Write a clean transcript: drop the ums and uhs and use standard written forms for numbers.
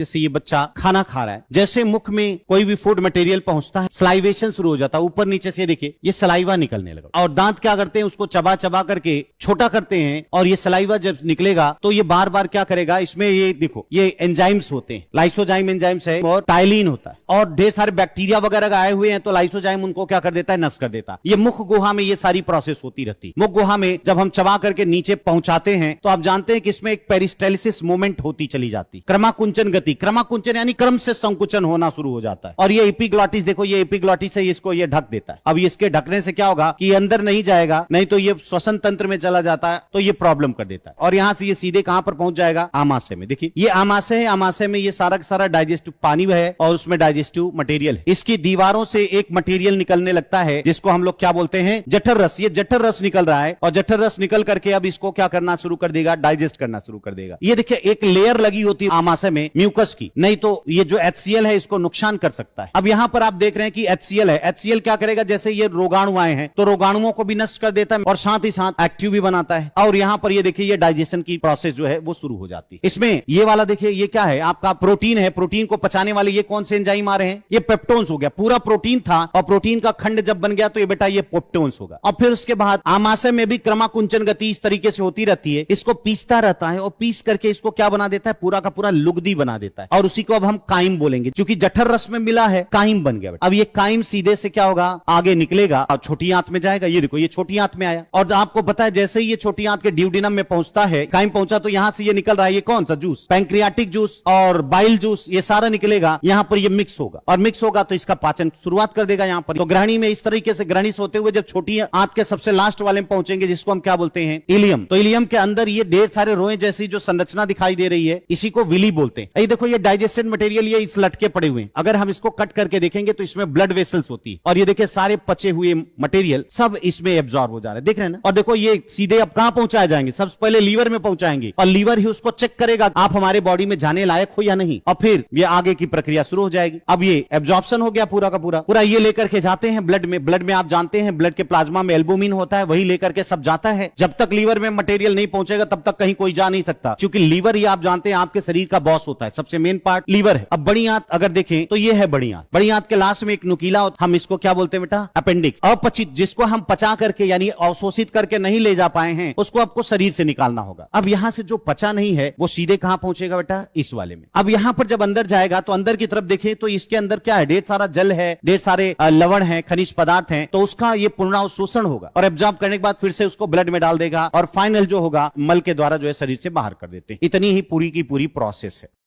जैसे ये बच्चा खाना खा रहा है, जैसे मुख में कोई भी फूड मटेरियल पहुंचता है स्लाइवेशन शुरू हो जाता है, ऊपर नीचे से देखिए ये सलाइवा निकलने लगा। और दांत क्या करते हैं, उसको चबा चबा करके छोटा करते हैं, और ये सलाइवा जब निकलेगा तो ये बार बार क्या करेगा, इसमें ये देखो ये एंजाइम्स होते हैं, लाइसोजाइम एंजाइम्स है और टाइलिन होता है, और ढेर सारे बैक्टीरिया वगैरह आए हुए हैं, तो लाइसोजाइम उनको क्या कर देता है, नष्ट कर देता है। ये मुख गुहा में ये सारी प्रोसेस होती रहती है। मुख गुहा में जब हम चबा करके नीचे पहुंचाते हैं तो आप जानते हैं कि इसमें एक पेरिस्टेलिसिस मूवमेंट होती चली जाती, क्रमाकुंचन गति, क्रमाकुंचन यानी क्रम से संकुचन होना शुरू हो जाता है। और ये एपिग्लॉटिस देखो, ये एपिग्लॉटिस है, इसको ये ढक देता है। अब इसके ढकने से क्या होगा कि अंदर नहीं जाएगा, नहीं तो ये श्वसन तंत्र में चला जाता है, तो ये प्रॉब्लम कर देता है। और यहां से ये सीधे कहां पर पहुंच जाएगा, आमाशय में। देखिए ये आमाशय है, आमाशय में ये सारा सारा डाइजेस्टिव पानी है और उसमें डाइजेस्टिव मटेरियल है। इसकी दीवारों से एक मटेरियल निकलने लगता है जिसको हम लोग क्या बोलते हैं, जठर रस। ये जठर रस निकल रहा है और जठर रस निकल करके अब इसको क्या करना शुरू कर देगा, डाइजेस्ट करना शुरू कर देगा। ये देखिए एक लेयर लगी होती है आमाशय में म्यूकस की, नहीं तो ये जो HCl है इसको नुकसान कर सकता है। अब यहां पर आप देख रहे हैं कि HCl है, HCl क्या करेगा, जैसे ये रोगाणु आए हैं तो रोगाणुओं को भी नष्ट कर देता है और साथ ही साथ एक्टिव भी बनाता है। और यहां पर ये देखिए ये डाइजेशन की प्रोसेस जो है वो शुरू हो जाती है। इसमें ये वाला देखिए ये क्या है, आपका प्रोटीन है, प्रोटीन को पचाने वाले ये कौन से एंजाइम आ रहे हैं, ये पेप्टोन्स हो गया। पूरा प्रोटीन था और प्रोटीन का खंड जब बन गया तो ये बेटा ये पेप्टोन्स होगा। और फिर उसके बाद आमाशय में भी क्रमाकुंचन गति इस तरीके से होती रहती है, इसको पीसता रहता है और पीस करके इसको क्या बना देता है, पूरा का पूरा लुगदी बना देता है, और उसी को अब हम काइम बोलेंगे। क्योंकि जठर रस में मिला है, काइम बन गया। अब ये काइम सीधे से क्या होगा, आगे निकलेगा और छोटी आंत में जाएगा। ये देखो ये छोटी आंत में आया, और आपको पता है जैसे ही ये छोटी आंत के ड्यूडेनम में पहुंचता है, काइम पहुंचा तो यहां से ये निकल रहा है, ये कौन सा जूस, पैंक्रियाटिक जूस और बाइल जूस, ये सारा निकलेगा। यहां पर ये मिक्स होगा और मिक्स होगा तो इसका पाचन शुरुआत कर देगा यहां पर। तो ग्रहणी में इस तरीके से ग्रहणी होते हुए जब छोटी आंत के सबसे लास्ट वाले में पहुंचेंगे जिसको हम क्या बोलते हैं, इलियम। तो इलियम के अंदर ये ढेर सारे रोए जैसी जो संरचना दिखाई दे रही है, इसी को विली बोलते हैं। ये देखो ये डाइजेशन मटेरियल ये इस लटके पड़े हुए हैं। अगर हम इसको कट करके देखेंगे तो इसमें ब्लड वेसल्स होती है, और ये देखिए सारे पचे हुए मटेरियल सब इसमें एब्जॉर्ब हो जा रहे हैं, देख रहे हैं ना। और देखो ये सीधे अब कहां पहुंचाए जाएंगे, सबसे पहले लीवर में पहुंचाएंगे, और लीवर ही उसको चेक करेगा आप हमारे बॉडी में जाने लायक हो या नहीं, और फिर ये आगे की प्रक्रिया शुरू हो जाएगी। अब ये एब्जॉर्प्शन हो गया पूरा का पूरा, पूरा ये लेकर के जाते हैं ब्लड में। ब्लड में आप जानते हैं ब्लड के प्लाज्मा में एल्बुमिन होता है, वही लेकर के सब जाता है। जब तक लीवर में मटेरियल नहीं पहुंचेगा तब तक कहीं कोई जा नहीं सकता, क्योंकि लीवर ही आप जानते हैं आपके शरीर का बॉस होता है, सबसे मेन पार्ट लीवर है। अब बड़ी आंत अगर देखें तो ये है बड़ी आंत। बड़ी आंत के लास्ट में एक नुकीला, हम इसको क्या बोलते हैं बेटा, अपेंडिक्स। अपचित, जिसको हम पचा करके यानी अवशोषित करके नहीं ले जा पाए हैं, उसको आपको शरीर से निकालना होगा। अब यहां से जो पचा नहीं है वो सीधे कहां पहुंचेगा बेटा, इस वाले में। अब यहां पर जब अंदर जाएगा तो अंदर की तरफ देखें तो इसके अंदर क्या है, ढेर सारा जल है, ढेर सारे लवण है, खनिज पदार्थ हैं, तो उसका ये पुनरावशोषण होगा और एब्जॉर्ब करने के बाद फिर से उसको ब्लड में डाल देगा, और फाइनल जो होगा मल के द्वारा जो है शरीर से बाहर कर देते हैं। इतनी ही पूरी की पूरी प्रोसेस है।